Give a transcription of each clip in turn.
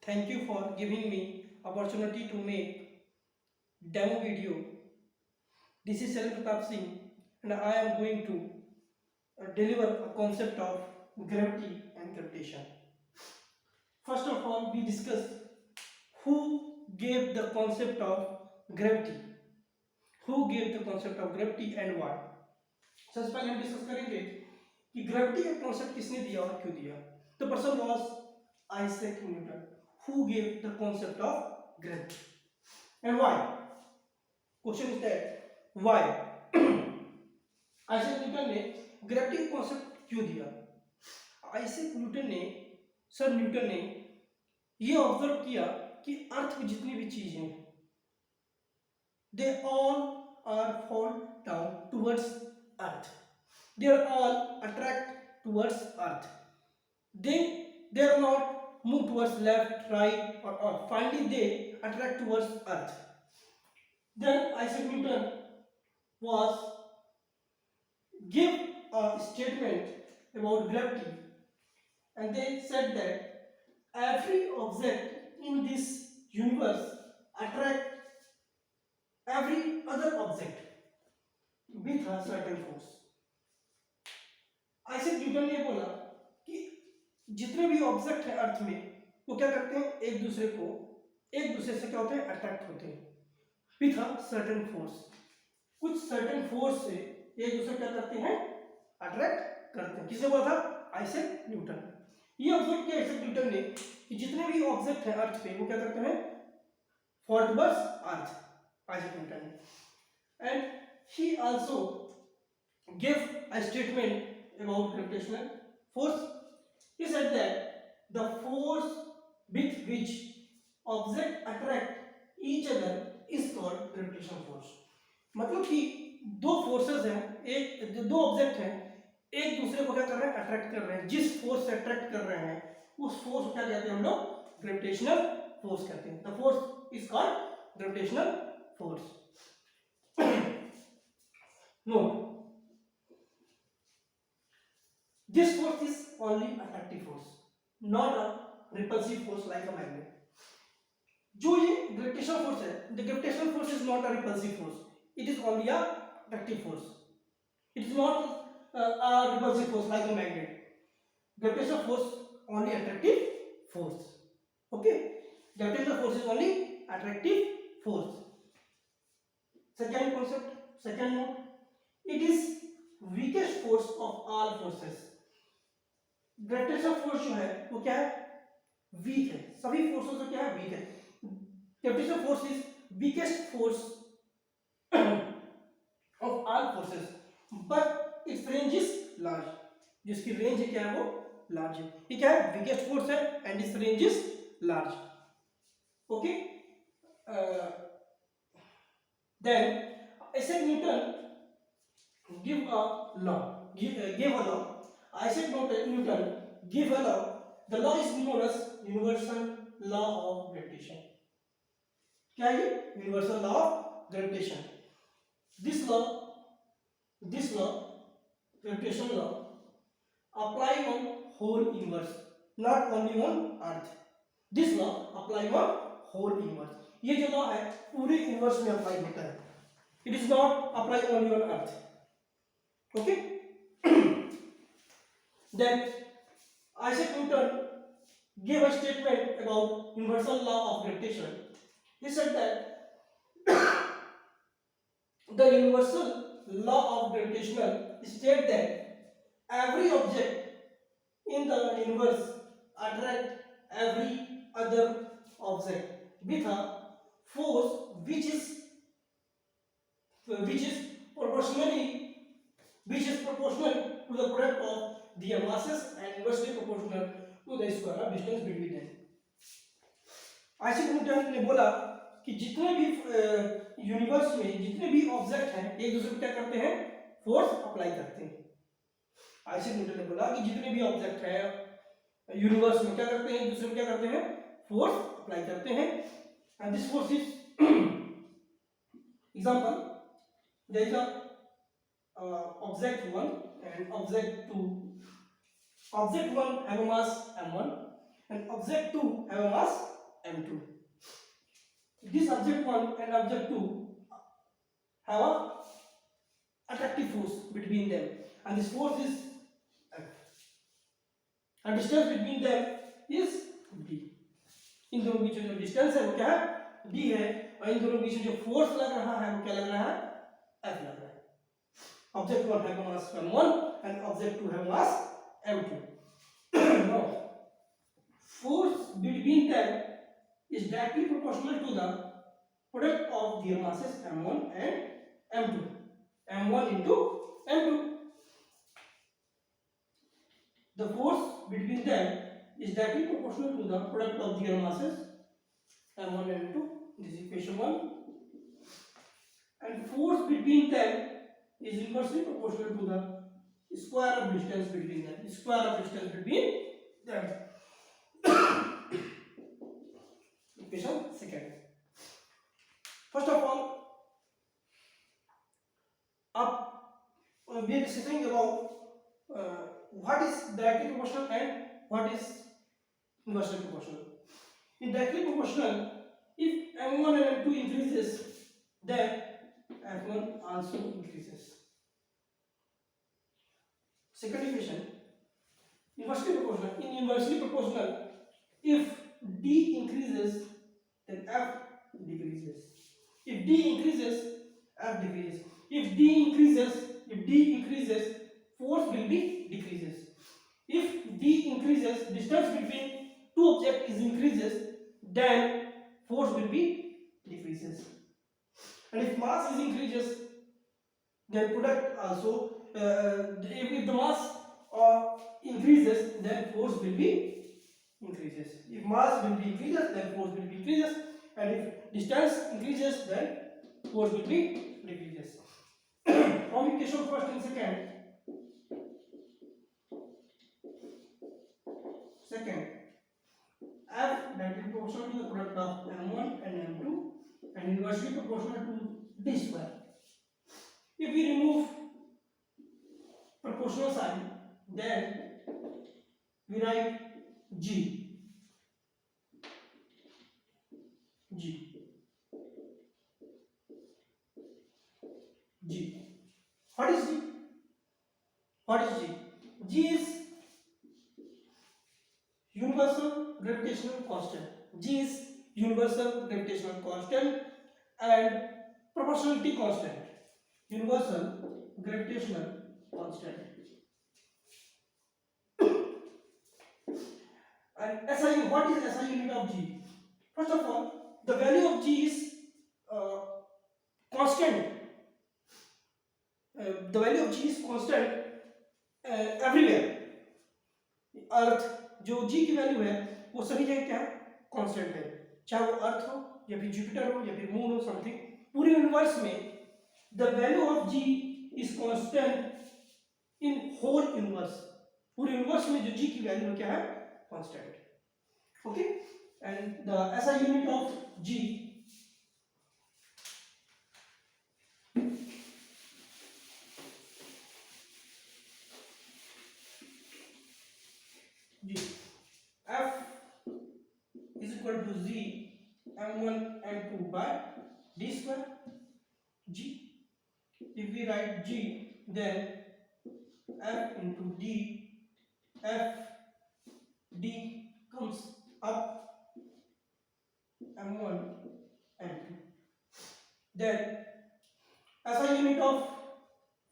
Thank you for giving me opportunity to make demo video. This is Shail Pratap Singh and I am going to deliver a concept of gravity and gravitation. First of all, we discuss who gave the concept of gravity. Who gave the concept of gravity and why? सबसे पहले हम discuss करेंगे कि gravity का concept किसने दिया और क्यों दिया. The person was Isaac Newton, who gave the concept of gravity and why. Question is that why Isaac Newton ने ग्रेविटी का कॉन्सेप्ट क्यों दिया. आइजैक न्यूटन ने सर न्यूटन ने ये ऑब्जर्व किया कि अर्थ में जितनी भी चीजें हैं they all are fall down towards earth. They are all attract towards earth. They are not move towards left, right or finally they attract towards earth. Then Isaac Newton was give a statement about gravity and they said that every object in this universe attract every other object with a certain force. Isaac Newton ने बोला कि जितने भी object है अर्थ में वो क्या करते हैं एक दूसरे से क्या होते हैं अट्रैक्ट होते हैं विथ अ सर्टेन फोर्स. कुछ सर्टेन फोर्स से एक दूसरे क्या करते हैं अट्रैक्ट करते हैं. किसने बोला था आइजैक न्यूटन. ये ऑब्जर्व किया आइजैक न्यूटन ने कि जितने भी ऑब्जेक्ट है अर्थ पे वो क्या करते हैं fall towards earth. Isaac Newton, and he also gave a statement about gravitational force. He said that the force with which objects attract each other is called gravitational force. मतलब कि दो फोर्सेस हैं, एक दो ऑब्जेक्ट हैं, एक दूसरे को क्या कर रहे हैं अट्रैक्ट कर रहे हैं. जिस फोर्स से अट्रैक्ट कर रहे हैं उस फोर्स को क्या कहते हैं हम लोग ग्रेविटेशनल फोर्स कहते हैं. The force is called gravitational force. Note, this force is only attractive force, not a repulsive force like a magnet. जो ये gravitational force है, the gravitational force is not a repulsive force. It is only a attractive force. It is not a repulsive force like a magnet. Gravitational force only attractive force. Okay, gravitational force is only attractive force. Second concept, second note, it is weakest force of all forces. Gravitational force जो है वो क्या है week है. सभी फोर्सों से क्या है वीक है. Gravitational force is weakest force of all forces but it's range is large. जिसकी रेंज है क्या है वो लार्ज है. ये क्या है वीकेस्ट फोर्स है and it's range is large. Okay. Then Isaac Newton gave a law. Isaac Newton gave a law. The law is known as universal law of gravitation. क्या है universal law of gravitation? This law, gravitational law, apply on whole universe, not only on Earth. This law apply on whole universe. ये जो law है पूरे universe में apply होता है. It is not apply only on earth. Okay. Then Isaac Newton gave a statement about universal law of gravitation. He said that the universal law of gravitation states that every object in the universe attract every other object with a force which is proportional to the product of their masses and inversely proportional to the square of distance between them. Isaac Newton ने बोला कि जितने भी universe में जितने भी object हैं एक दूसरे को क्या करते हैं फोर्स अप्लाई करते हैं. आइजैक न्यूटन ने बोला कि जितने भी ऑब्जेक्ट हैं यूनिवर्स में क्या करते हैं एक दूसरे को क्या करते हैं फोर्स अप्लाई करते हैं. And this force is example there is a object 1 and object 2. Object 1 have a mass m1 and object 2 have a mass m2. This object 1 and object 2 have a attractive force between them, and this force is F, and distance between them is d. इन दोनों के बीच में जो distance है वो क्या है, d है, और इन दोनों के बीच में जो फोर्स लग रहा है वो क्या लग रहा है, F लग रहा है. Object 1 have mass m1 and object 2 have mass m2. Now force between them is directly proportional to the product of their masses m1 and m2. m1 into m2. The force between them is directly proportional to the product of their masses m1 and m2. This is equation 1. And force between them is inversely proportional to the square of distance between them. Square of distance between them. Equation 2. First of all, we are discussing about what is directly proportional and what is inversely proportional. In directly proportional, if m1 and m2 increases, then f1 also increases. Second equation, inversely proportional. In inversely proportional, if d increases, then f decreases. If d increases, f decreases. If d increases, force will be decreases. If d increases, distance between two objects is increases, then force will be decreases. And if mass is increases, then product also. If the mass increases, then force will be increases. If mass will be increases, then force will be increases. And if distance increases, then force will be decreases. From equation first and second, F directly proportional to the product of m1 and m2 and inversely proportional to d square. If we remove proportional sign, then we write G. What is G? G is universal gravitational constant. G is universal gravitational constant and proportionality constant. Universal gravitational constant. And SI, what is SI unit of G? First of all, the value of G is constant. The value of G is constant everywhere. अर्थ जो G की value है वो सभी जगह क्या है, constant है, चाहे वो अर्थ हो या फिर जुपिटर हो या फिर मून हो, समथिंग. पूरे यूनिवर्स में the value of G is constant in whole universe. पूरे यूनिवर्स में जो G की वैल्यू क्या है, constant. Okay, and the SI unit of G F is equal to Z m1 m2 by d square G. If we write G, then F into D, F D comes up m1 m2. Then SI unit of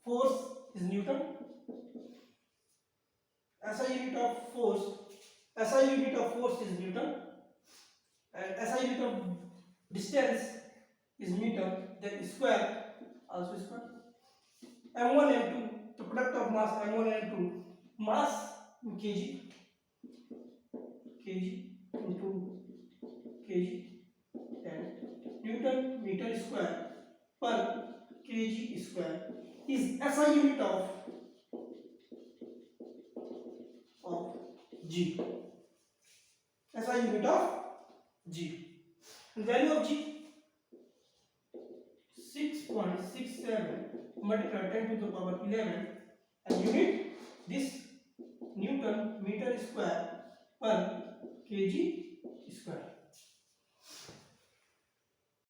force is Newton. SI unit of force is Newton, and SI unit of distance is meter. Then square also square. m1 m2, the product of mass m1 and m2, mass in kg into kg, and Newton meter square per kg square is SI unit of G. SI unit of G. And value of G 6.67 multiplied 10 to the power 11, and unit this Newton meter square per kg square.